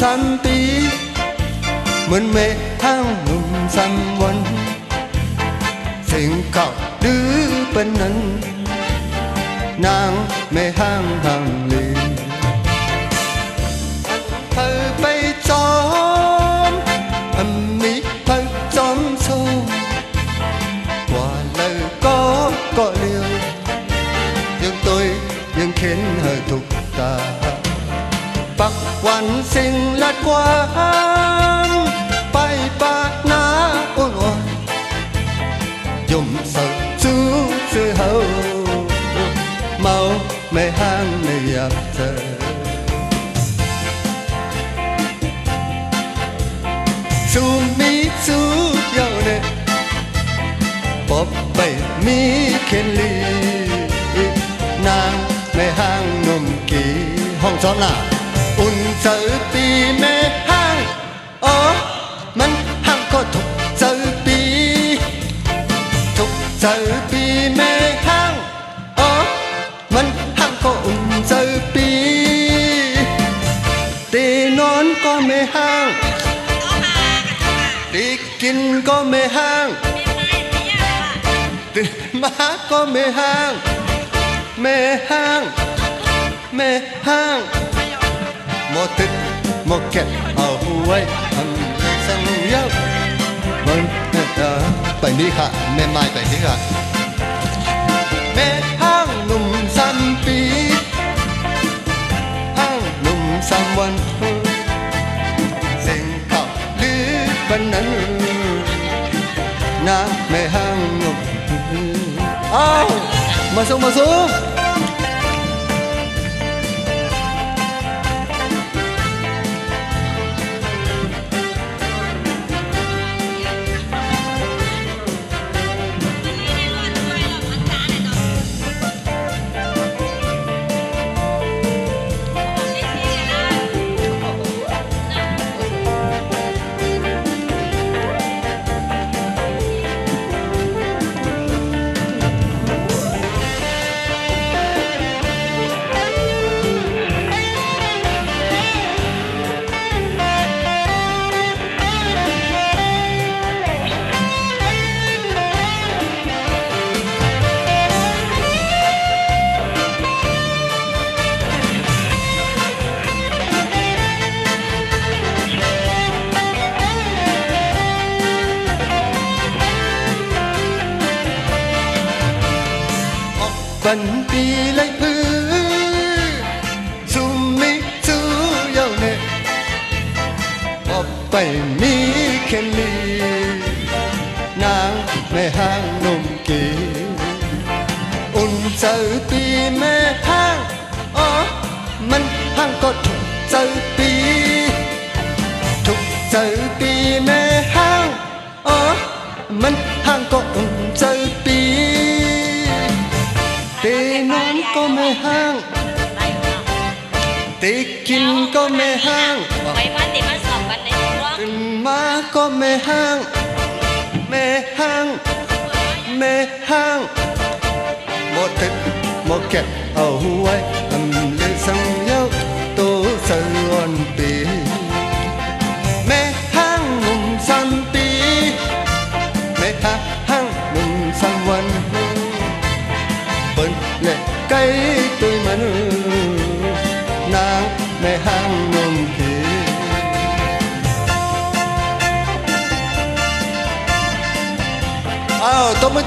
3 ปีเหมือนแม่ห้างหนุ่ม3 วันเสียงเก่าดื้อเป็นนั้นนางแม่ห้างห่างลีเธอไปจอมมีเธอจอมโซว่าlời có liều nhưng tôiยังเข็นเธอทุกตาปักวันสิ่งลัดกว้างไปปากนาอ้วนยมเสิร์จูซื้อเฮาเมาไม่ห่างไม่อยากเจอสู้มีสู้เยาเนปอบไปมีเข็นลีนางไม่ห่างนมกี่ห้องซ้อมหน้าอุ่นเจอปีแม่ห้างอ๋อมันห้างก็ถูกเจอปีถูกเจอปีแม่ห้างอ๋อมันห้างก็อุ่นเจอปีตีนอนก็ไม่ห้างตีกินก็ไม่ห้างตื่นมาก็ไม่ห้างแม่ห้างแม่ห้างหมดติดหมดเก็บเอาไว้ทำสังเยอะมันไปนี่ค่ะแม่ไม้ไปนี่ค่ะแม่ห้างหนุ่ม3 ปีห้างหนุ่ม3 วันเสียงเก่าลือบันนั้นนะแม่ห้างหนุ่มอ้าวมาส่งบันปีไล่พื้นซูมิจูเยาเนออกไปมีเข็นลีนางแม่ห้างนมกีอุ่นเจอปีแม่ห้างอ๋อมันห้างก็ถูกเจอปีถูกเจอปีแม่ห้างอ๋อมันห้างก็อุ่นเจอปีตีนอนก็ไม่ห้างตีกินก็ไม่ห้างไปพันติมาสอบกันในรั้วตื่นมาก็ไม่ห้างไม่ห้างไม่ห้างหมดติดหมดเก็บเอาไว้ทำเลยสังเยาตัวสวนปีแม่ห้างหนุ่ม3 ปีแม่ห้างหนุ่ม3 วันเปิ้นเล็กไก่ตุยมันนางแม่ห้างนมกีอ้าวตบมือ